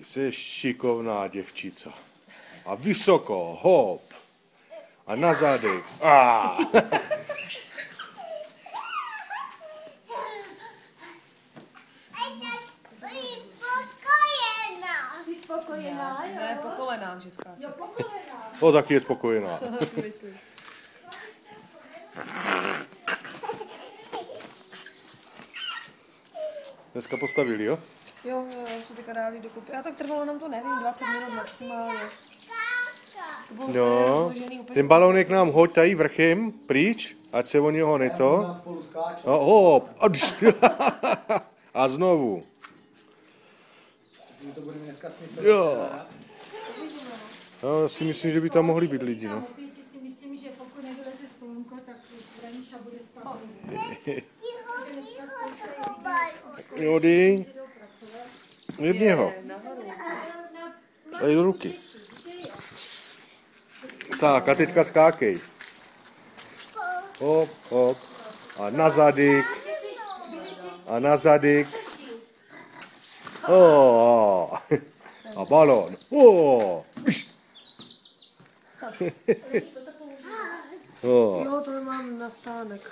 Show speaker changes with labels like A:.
A: Jsi šikovná děvčica. A vysoko, hop. A na zadek.
B: Jsi spokojená, jo?
C: Ne, po kolenách, že skáče.
B: Jo, po kolenách.
A: O, taky je spokojená.
C: Myslím.
A: Dneska postavili, jo?
C: Jo, se teďka dali dokupy. A tak trvalo nám to, nevím, 20 minut maximálně. To bylo úplně
A: No,
C: rozložený úplně.
A: ten balónek nám hoď tady vrchem, pryč, ať se o něho neto. No, hop. A znovu.
D: To bude dneska smysl.
A: Jo. Já si myslím, že by tam mohli být lidi, no.
B: Opět si myslím, že pokud nevyleze slunko, tak Raniša bude stát.
A: Jody. Jedněho. Tady do ruky. Tak a teďka skákej. Hop, hop. A na zadek. A na zadek. Oh. A balón. Oh.
C: Jo, to mám na stánek.